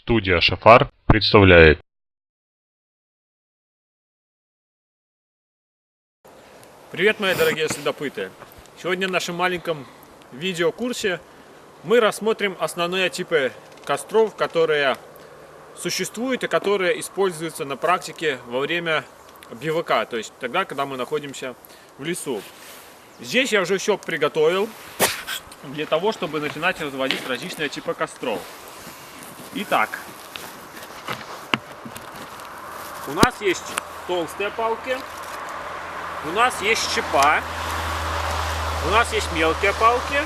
Студия Шафар представляет. Привет, мои дорогие следопыты! Сегодня в нашем маленьком видеокурсе мы рассмотрим основные типы костров, которые существуют и которые используются на практике во время бивака, то есть тогда, когда мы находимся в лесу. Здесь я уже все приготовил для того, чтобы начинать разводить различные типы костров. Итак, у нас есть толстые палки, у нас есть щепа, у нас есть мелкие палки.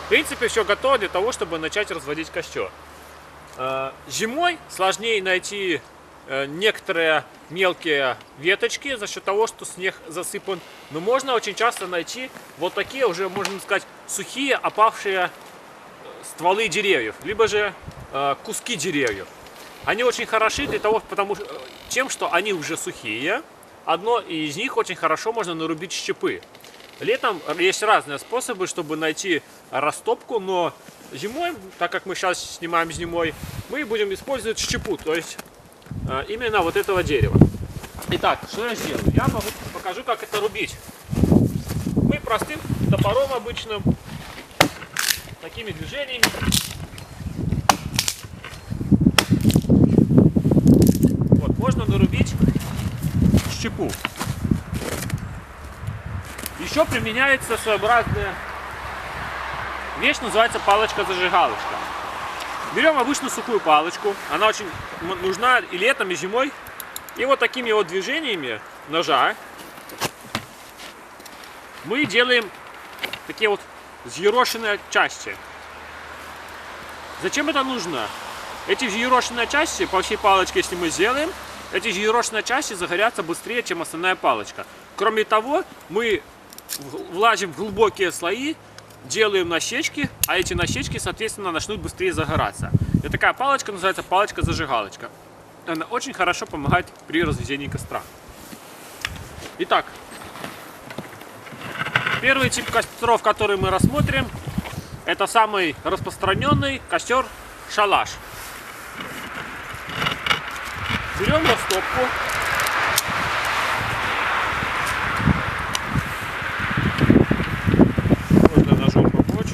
В принципе, все готово для того, чтобы начать разводить костер. Зимой сложнее найти некоторые мелкие веточки за счет того, что снег засыпан. Но можно очень часто найти вот такие уже, можно сказать, сухие, опавшие стволы деревьев, либо же куски деревьев. Они очень хороши для того, тем, что они уже сухие. Одно из них очень хорошо можно нарубить щепы. Летом есть разные способы, чтобы найти растопку, но зимой, так как мы сейчас снимаем зимой, мы будем использовать щепу, то есть именно вот этого дерева. Итак, что я сделаю? Я покажу, как это рубить. Мы простым топором обычным, такими движениями. Вот, можно нарубить щепу. Еще применяется своеобразная вещь, называется палочка-зажигалочка. Берем обычную сухую палочку, она очень нужна и летом, и зимой. И вот такими вот движениями ножа мы делаем такие вот взъерошенные части. Зачем это нужно? Эти взъерошенные части по всей палочке, если мы сделаем, эти взъерошенные части загорятся быстрее, чем основная палочка. Кроме того, мы влазим в глубокие слои, делаем насечки, а эти насечки, соответственно, начнут быстрее загораться. И такая палочка называется палочка-зажигалочка. Она очень хорошо помогает при разведении костра. Итак, первый тип костров, который мы рассмотрим, это самый распространенный костер шалаш. Берем растопку. Можно ножом помочь.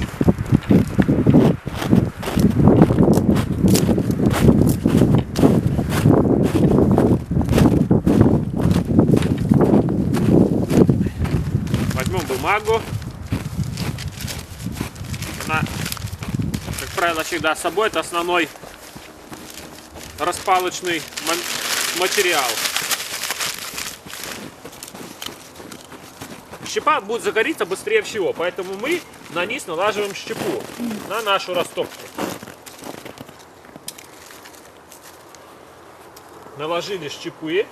Возьмем бумагу. Она, как правило, всегда с собой. Это основной распалочный материал. Щепа будет загориться быстрее всего, поэтому мы на низ налаживаем щепу на нашу растопку. Наложили щепы.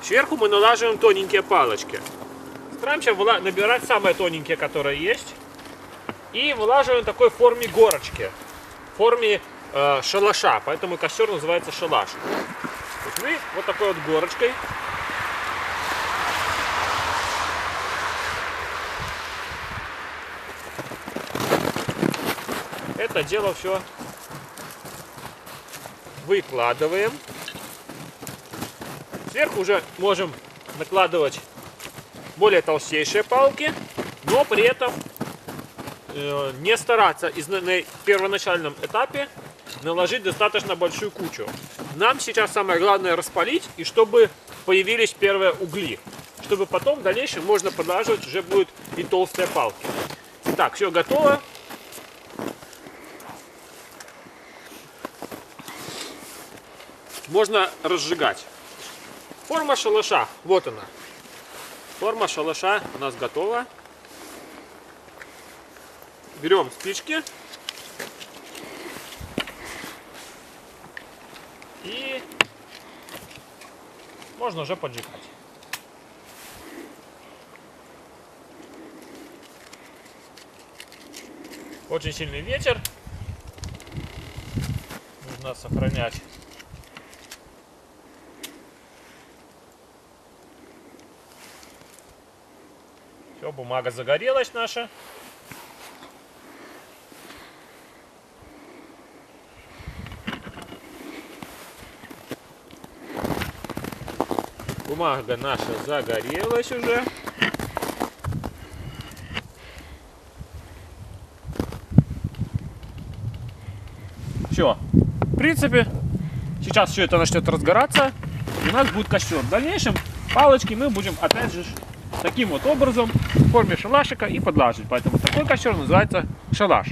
Сверху мы налаживаем тоненькие палочки. Стараемся набирать самые тоненькие, которые есть. И вылаживаем в такой форме горочки. В форме шалаша, поэтому костер называется шалаш. То есть мы вот такой вот горочкой это дело все выкладываем. Сверху уже можем накладывать более толстейшие палки, но при этом не стараться на первоначальном этапе наложить достаточно большую кучу. Нам сейчас самое главное распалить, и чтобы появились первые угли. Чтобы потом в дальнейшем можно подлаживать, уже будут и толстые палки. Так, все готово. Можно разжигать. Форма шалаша, вот она. Форма шалаша у нас готова. Берем спички. И можно уже поджигать. Очень сильный ветер. Нужно сохранять все, бумага загорелась наша. Бумага наша загорелась уже. Все. В принципе, сейчас все это начнет разгораться, и у нас будет костер. В дальнейшем палочки мы будем опять же таким вот образом в форме шалашика и подлаживать. Поэтому такой костер называется шалаш.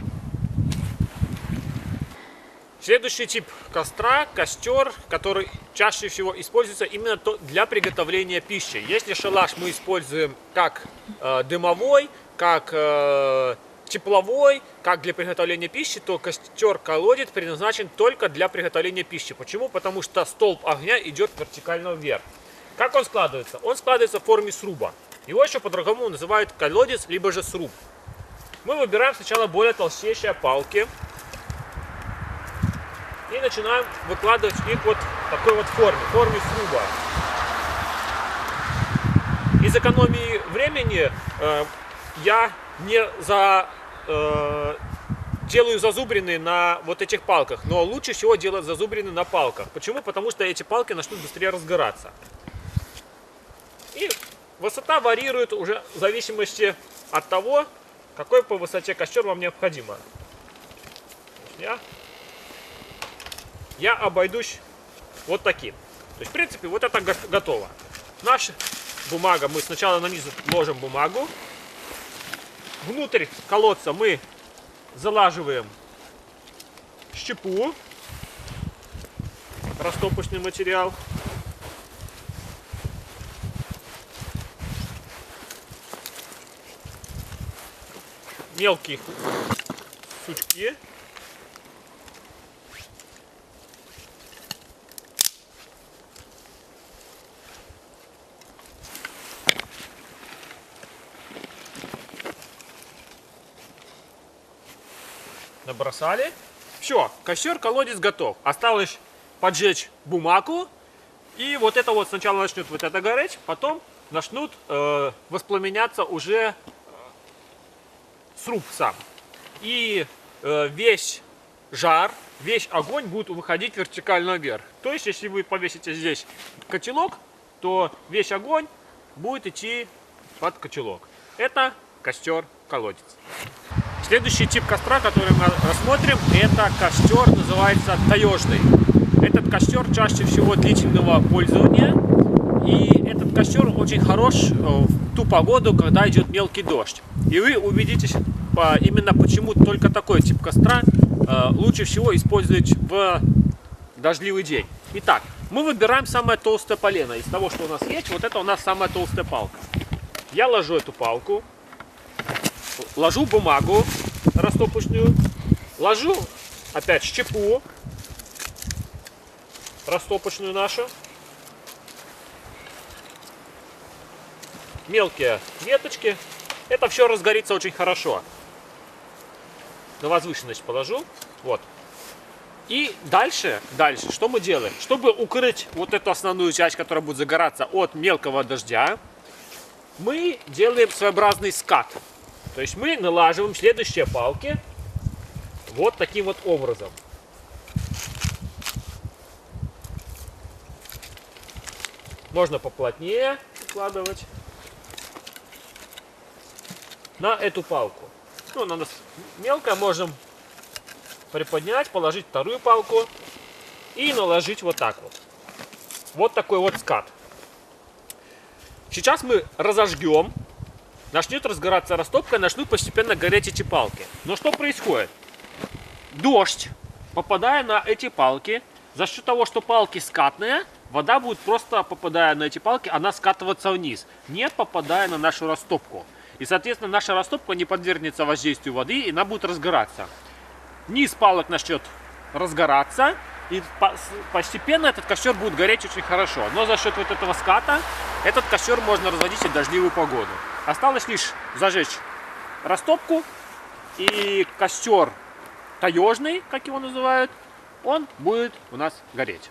Следующий тип костра, костер, который чаще всего используется именно для приготовления пищи. Если шалаш мы используем как дымовой, как тепловой, как для приготовления пищи, то костер-колодец предназначен только для приготовления пищи. Почему? Потому что столб огня идет вертикально вверх. Как он складывается? Он складывается в форме сруба. Его еще по-другому называют колодец, либо же сруб. Мы выбираем сначала более толстейшие палки и начинаем выкладывать их вот в такой вот форме сруба. Из экономии времени я не делаю зазубрины на вот этих палках, но лучше всего делать зазубрины на палках. Почему? Потому что эти палки начнут быстрее разгораться. И высота варьирует уже в зависимости от того, какой по высоте костер вам необходимо. Я обойдусь вот таким. То есть, в принципе, вот это готово. Наша бумага, мы сначала на низ ложим бумагу. Внутрь колодца мы залаживаем щепу, растопочный материал. Мелкие сучки. Набросали. Все, костер-колодец готов. Осталось поджечь бумагу. И вот это вот сначала начнет вот это гореть, потом начнут воспламеняться уже сруб сам. И весь жар, весь огонь будет выходить вертикально вверх. То есть, если вы повесите здесь котелок, то весь огонь будет идти под котелок. Это костер-колодец. Следующий тип костра, который мы рассмотрим, это костер, называется таежный. Этот костер чаще всего длительного пользования. И этот костер очень хорош в ту погоду, когда идет мелкий дождь. И вы убедитесь, именно почему только такой тип костра лучше всего использовать в дождливый день. Итак, мы выбираем самое толстое полено. Из того, что у нас есть, вот это у нас самая толстая палка. Я ложу эту палку. Ложу бумагу растопочную, ложу опять щепу растопочную нашу, мелкие веточки. Это все разгорится очень хорошо. На возвышенность положу. Вот. И дальше, что мы делаем? Чтобы укрыть вот эту основную часть, которая будет загораться от мелкого дождя, мы делаем своеобразный скат. То есть мы налаживаем следующие палки вот таким вот образом. Можно поплотнее укладывать на эту палку. Ну, она у нас мелкая, можем приподнять, положить вторую палку и наложить вот так вот. Вот такой вот скат. Сейчас мы разожгем. Начнет разгораться растопка, начнут постепенно гореть эти палки. Но что происходит? Дождь, попадая на эти палки, за счет того, что палки скатные, вода будет просто, попадая на эти палки, она скатываться вниз, не попадая на нашу растопку. И, соответственно, наша растопка не подвергнется воздействию воды, и она будет разгораться. Низ палок начнет разгораться, и постепенно этот костер будет гореть очень хорошо. Но за счет вот этого ската этот костер можно разводить и в дождливую погоду. Осталось лишь зажечь растопку, и костер таежный, как его называют, он будет у нас гореть.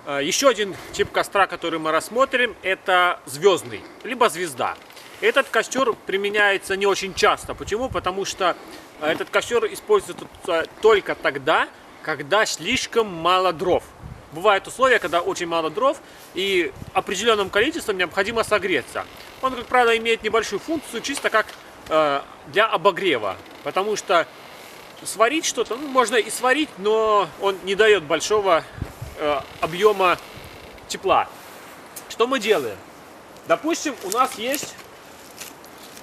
Еще один тип костра, который мы рассмотрим, это звездный, либо звезда. Этот костер применяется не очень часто. Почему? Потому что этот костер используется только тогда, когда слишком мало дров. бывают условия, когда очень мало дров и определенным количеством необходимо согреться. Он, как правило, имеет небольшую функцию, чисто как для обогрева, потому что сварить что-то, ну, можно и сварить, но он не дает большого объема тепла. Что мы делаем? Допустим, у нас есть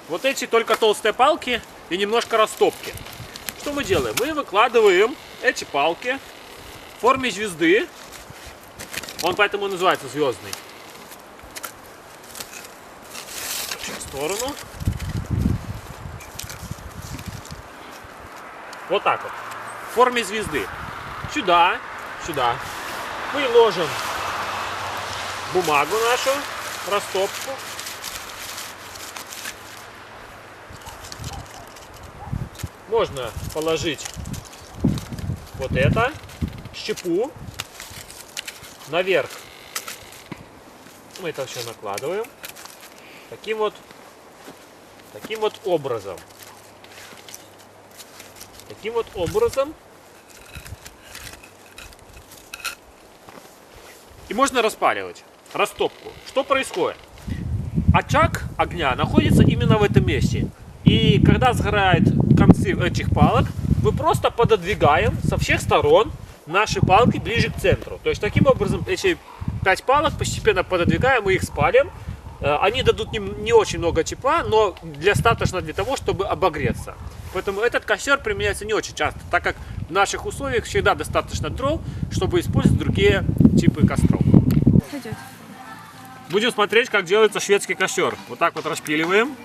вот эти только толстые палки и немножко растопки. Что мы делаем? Мы выкладываем эти палки в форме звезды. Он поэтому и называется звездный. В сторону. Вот так вот. В форме звезды. Сюда, сюда. Мы ложим бумагу нашу, растопку. Можно положить вот это, щепу, наверх. Мы это все накладываем таким вот образом. Таким вот образом. И можно распаливать растопку. Что происходит? Очаг огня находится именно в этом месте. И когда сгорают концы этих палок, мы просто пододвигаем со всех сторон наши палки ближе к центру. То есть таким образом эти 5 палок постепенно пододвигаем и их спалим. Они дадут не очень много тепла, но достаточно для того, чтобы обогреться. Поэтому этот костер применяется не очень часто, так как в наших условиях всегда достаточно дров, чтобы использовать другие типы костров. Пойдет. Будем смотреть, как делается шведский костер. Вот так вот распиливаем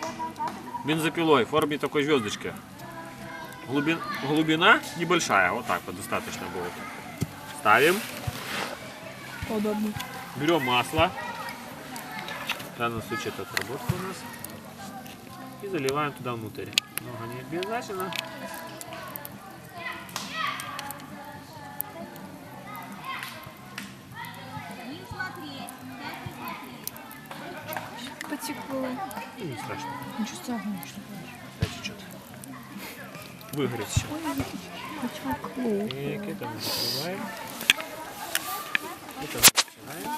бензопилой в форме такой звездочки. Глубина небольшая, вот так вот достаточно будет. Ставим. Удобно. Берем масло. В данном случае это отработка у нас. И заливаем туда внутрь. Много не обязательно. Потекло. Ну, не страшно. Ничего страшного, что Дайте что-то. Выгорит все. потекло. Так, это мы закрываем. Это мы закрываем.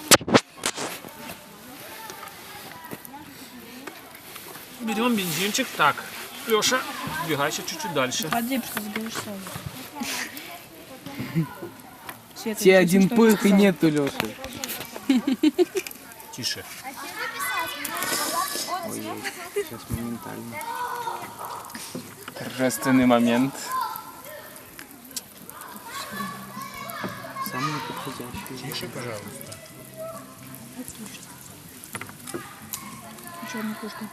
Берем бензинчик. Так, Леша, сдвигайся чуть-чуть дальше. Ходи, что сгоришь сразу. Света, Тебе я один что-то пых и сказала. нету, Лёши. Тише. Ой, сейчас моментально. Торжественный момент. Самый подходящий. Тише, пожалуйста. Черная кошка.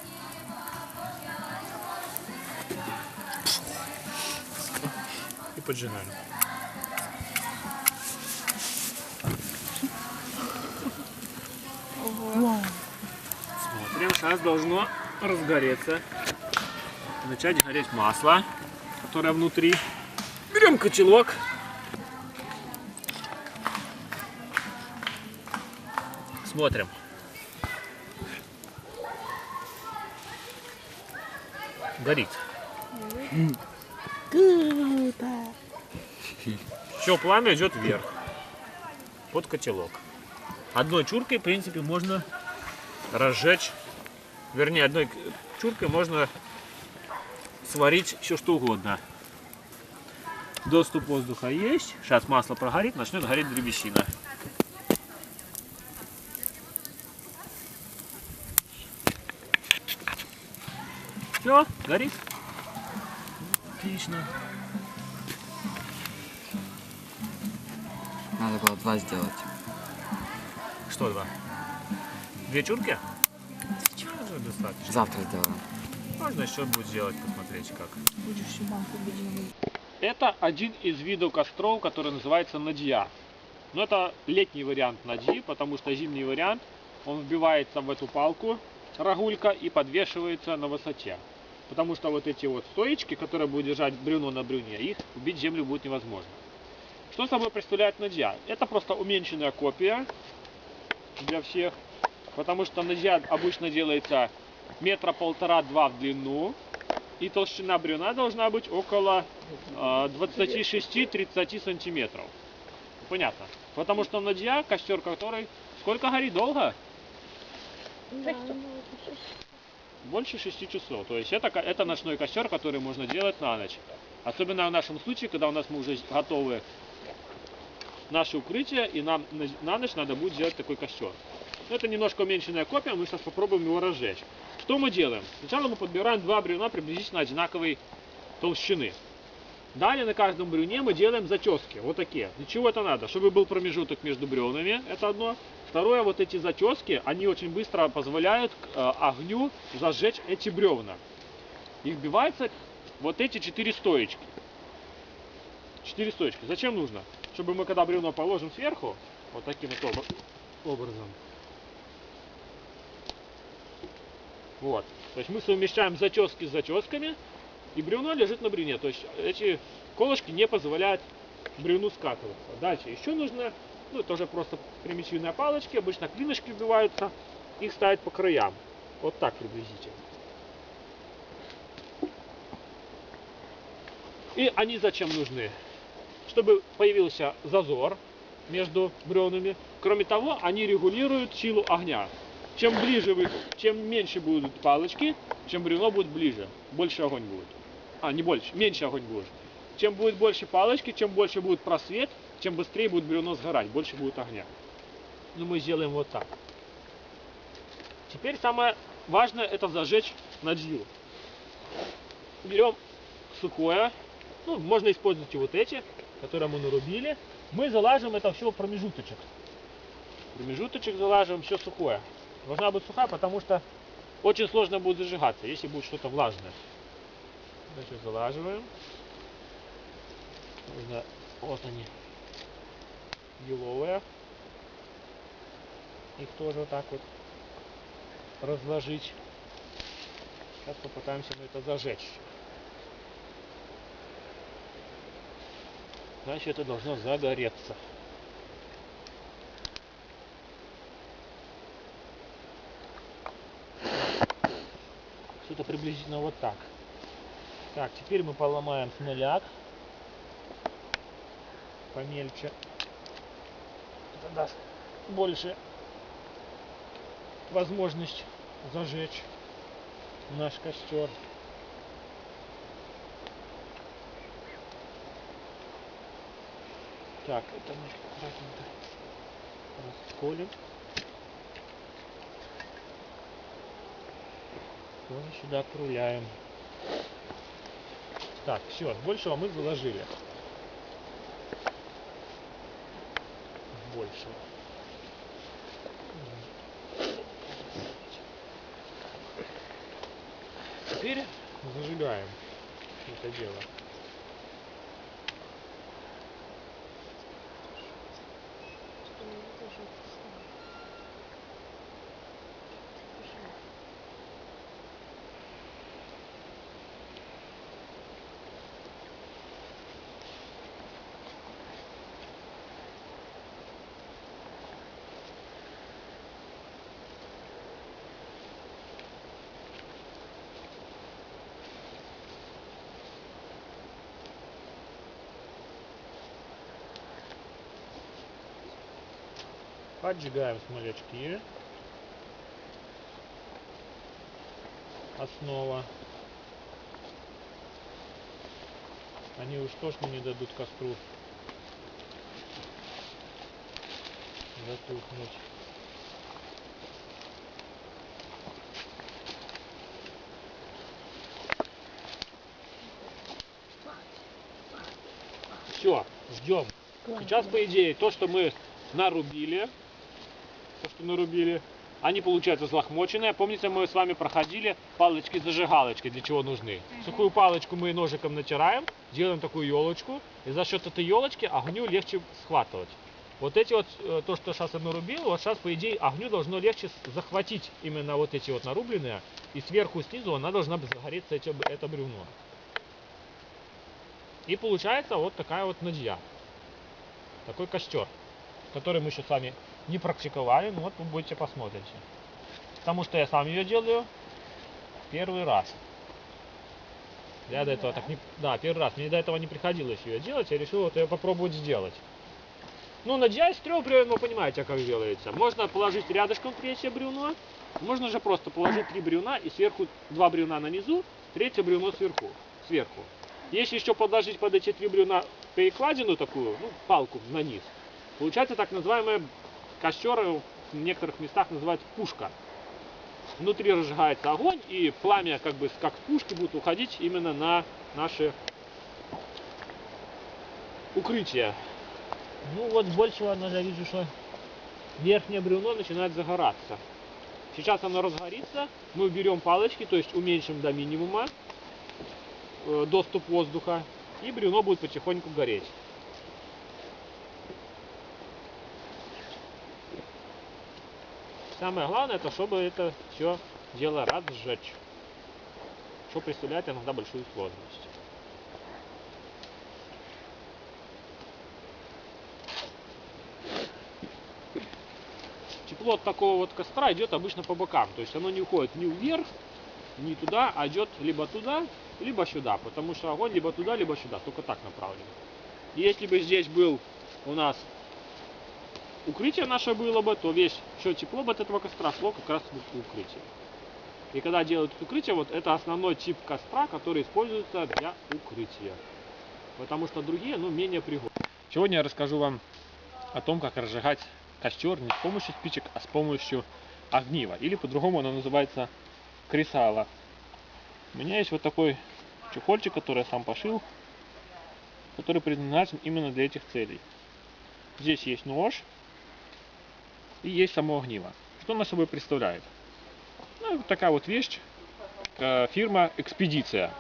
И поджигаем. Вау. Смотрим, сейчас должно разгореться. Начать гореть масло, которое внутри. Берем котелок. Смотрим. Горит. Круто. Все, пламя идет вверх. Под котелок. Одной чуркой, в принципе, можно разжечь. Вернее, одной чуркой можно сварить все что угодно. Доступ воздуха есть. Сейчас масло прогорит, начнет гореть древесина. Все, горит. Отлично. Надо было 2 сделать. Что 2? 2 чурки? Уже достаточно. Завтра сделаем. Можно еще будет сделать, посмотреть как. Будешь всю банку бензина. Это один из видов костров, который называется надья. Но это летний вариант надьи, потому что зимний вариант, он вбивается в эту палку, рогулька, и подвешивается на высоте. Потому что вот эти вот стоечки, которые будут держать бревно на бревне, их убить в землю будет невозможно. Что собой представляет надья? Это просто уменьшенная копия для всех. Потому что надья обычно делается 1,5–2 метра в длину. И толщина бревна должна быть около 26–30 сантиметров. Понятно. Потому что надья, костер который... Сколько горит? Долго? Больше 6 часов. То есть это ночной костер, который можно делать на ночь. Особенно в нашем случае, когда у нас мы уже готовы наше укрытие, и нам на ночь надо будет сделать такой костер. Это немножко уменьшенная копия, мы сейчас попробуем его разжечь. Что мы делаем? Сначала мы подбираем два бревна приблизительно одинаковой толщины. Далее на каждом бревне мы делаем зачески, вот такие. Для чего это надо? Чтобы был промежуток между бревнами, это одно. Второе, вот эти зачески, они очень быстро позволяют огню зажечь эти бревна. И вбиваются вот эти 4 стоечки. 4 стоечки. Зачем нужно? Чтобы мы, когда бревно положим сверху, вот таким вот образом. Вот. То есть мы совмещаем зачески с заческами, и бревно лежит на бревне. То есть эти колышки не позволяют бревну скатываться. Дальше еще нужно, ну это уже просто примитивные палочки, обычно клинышки вбиваются, их ставят по краям. Вот так приблизительно. И они зачем нужны? Чтобы появился зазор между бревнами. Кроме того, они регулируют силу огня. Чем ближе чем меньше будут палочки, чем бревно будет ближе, больше огонь будет. Не больше, меньше огонь будет. Чем будет больше палочки, чем больше будет просвет, тем быстрее будет бревно сгорать, больше будет огня. Ну, мы сделаем вот так. Теперь самое важное — это зажечь надью. Берем сухое, ну, можно использовать и вот эти, которые мы нарубили. Мы залаживаем это все в промежуточек. Промежуточек залаживаем все сухое. Должна быть сухая, потому что очень сложно будет зажигаться, если будет что-то влажное. Значит, залаживаем. Нужно, вот они, еловые. Их тоже вот так вот разложить. Сейчас попытаемся мы это зажечь. Значит, это должно загореться. Что-то приблизительно вот так. Так, теперь мы поломаем смоляк помельче. Это даст больше возможность зажечь наш костер. Так, это мы аккуратненько расколем. Тоже сюда округляем. Так, все, большего мы заложили. Большего. Теперь зажигаем это дело. Поджигаем смолячки. Основа. Они уж точно не дадут костру затухнуть. Все, ждем. Сейчас, по идее, то, что мы нарубили, они получаются злохмоченные. Помните, мы с вами проходили палочки-зажигалочки, для чего нужны. Сухую палочку мы ножиком натираем, делаем такую елочку, и за счет этой елочки огню легче схватывать. Вот эти вот, то, что сейчас я нарубил, вот сейчас, по идее, огню должно легче захватить именно вот эти вот нарубленные, и сверху и снизу она должна загореться, это бревно. И получается вот такая вот надья. Такой костер, который мы еще с вами не практиковали, но вот вы будете посмотрите. Потому что я сам ее делаю первый раз. Я до этого так не... Да, первый раз. Мне до этого не приходилось ее делать, я решил вот ее попробовать сделать. Ну, надья из 3 бревен, вы понимаете, как делается. Можно положить рядышком 3-е бревно, можно же просто положить 3 бревна и сверху 2 бревна на низу, 3-е бревно сверху. Если еще подложить под эти 3 бревна перекладину такую, ну, палку на низ, получается так называемая костер, в некоторых местах называют пушка. Внутри разжигается огонь, и пламя, как бы, как с пушки, будет уходить именно на наши укрытия. Ну вот большего я вижу, что верхнее бревно начинает загораться. Сейчас оно разгорится, мы уберем палочки, то есть уменьшим до минимума доступ воздуха, и бревно будет потихоньку гореть. Самое главное, это чтобы это все дело разжечь, что представляет иногда большую сложность. Тепло от такого вот костра идет обычно по бокам, то есть оно не уходит ни вверх, ни туда, а идет либо туда, либо сюда, потому что огонь либо туда, либо сюда, только так направлен. И если бы здесь был у нас укрытие наше было бы, то весь все тепло бы от этого костра шло как раз в укрытие. И когда делают укрытие, вот это основной тип костра, который используется для укрытия, потому что другие, ну, менее пригодны. Сегодня я расскажу вам о том, как разжигать костер не с помощью спичек, а с помощью огнива, или по-другому оно называется кресало. У меня есть вот такой чехольчик, который я сам пошил, который предназначен именно для этих целей. Здесь есть нож и есть само огниво. Что оно собой представляет? Ну, вот такая вот вещь, фирма Экспедиция.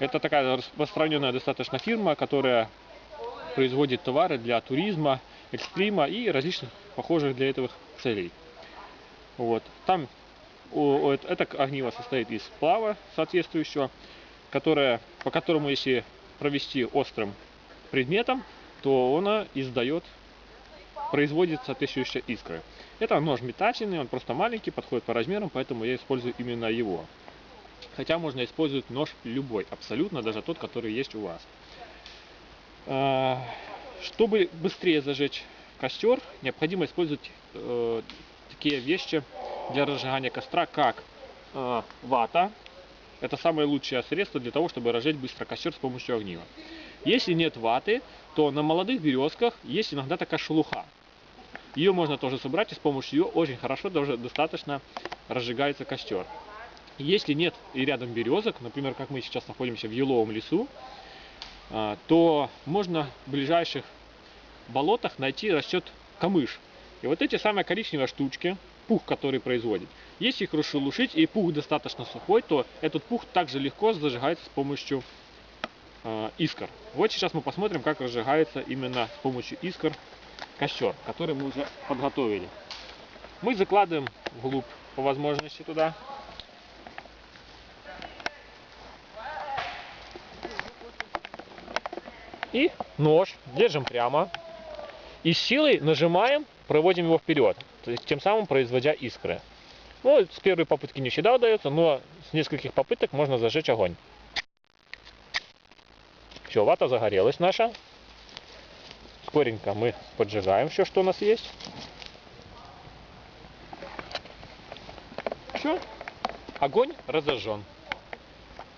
Это такая распространенная достаточно фирма, которая производит товары для туризма, экстрима и различных похожих для этого целей. Вот. Там это огниво состоит из сплава соответствующего, по которому, если провести острым предметом, то оно производит соответствующие искры. Это нож метательный, он просто маленький, подходит по размерам, поэтому я использую именно его. Хотя можно использовать нож любой, абсолютно, даже тот, который есть у вас. Чтобы быстрее зажечь костер, необходимо использовать такие вещи для разжигания костра, как вата. Это самое лучшее средство для того, чтобы разжечь быстро костер с помощью огнива. Если нет ваты, то на молодых березках есть иногда такая шелуха. Ее можно тоже собрать, и с помощью ее очень хорошо, даже достаточно разжигается костер. Если нет и рядом березок, например, как мы сейчас находимся в еловом лесу, то можно в ближайших болотах найти растет камыш. И вот эти самые коричневые штучки, пух, который производит, если их расшелушить и пух достаточно сухой, то этот пух также легко зажигается с помощью искр. Вот сейчас мы посмотрим, как разжигается именно с помощью искр костер, который мы уже подготовили. Мы закладываем вглубь по возможности туда. И нож держим прямо. И с силой нажимаем, проводим его вперед, то есть тем самым производя искры. Ну, с первой попытки не всегда удается, но с нескольких попыток можно зажечь огонь. Все, вата загорелась наша. Скоренько мы поджигаем все, что у нас есть. Все, огонь разожжен.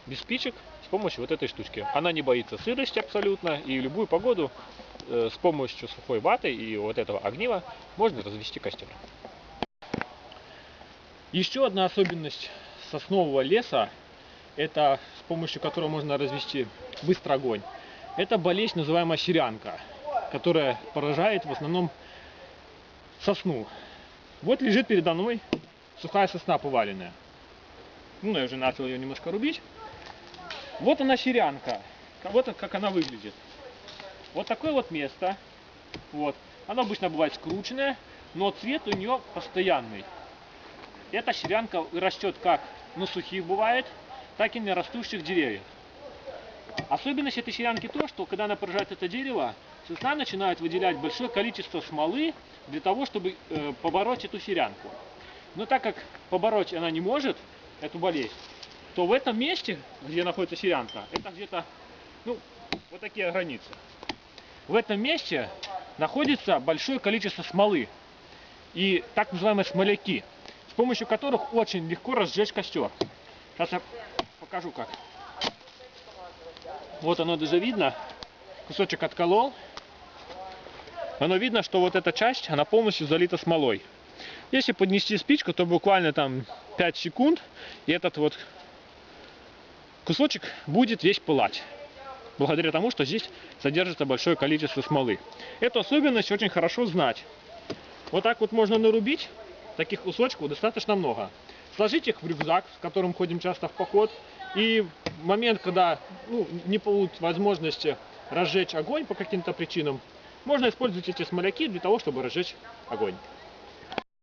Без спичек, с помощью вот этой штучки. Она не боится сырости абсолютно, и в любую погоду с помощью сухой ваты и вот этого огнива можно развести костер. Еще одна особенность соснового леса, это с помощью которого можно развести быстро огонь, это болезнь, называемая серянка, которая поражает в основном сосну. Вот лежит передо мной сухая сосна поваленная. Ну, я уже начал ее немножко рубить. Вот она серянка. Вот как она выглядит. Вот такое вот место. Вот. Она обычно бывает скрученная, но цвет у нее постоянный. Эта серянка растет как на сухих бывает, так и на растущих деревьях. Особенность этой серянки то, что когда она поражает это дерево, сосна начинает выделять большое количество смолы для того, чтобы побороть эту серянку. Но так как побороть она не может, эту болезнь, то в этом месте, где находится серянка, это где-то, ну, вот такие границы. В этом месте находится большое количество смолы и так называемые смоляки, с помощью которых очень легко разжечь костер. Сейчас я покажу как. Вот оно даже видно, кусочек отколол. Оно видно, что вот эта часть, она полностью залита смолой. Если поднести спичку, то буквально там 5 секунд, и этот вот кусочек будет весь пылать. Благодаря тому, что здесь содержится большое количество смолы. Эту особенность очень хорошо знать. Вот так вот можно нарубить, таких кусочков достаточно много. Сложить их в рюкзак, с которым ходим часто в поход. И в момент, когда не будет возможности разжечь огонь по каким-то причинам, можно использовать эти смоляки для того, чтобы разжечь огонь.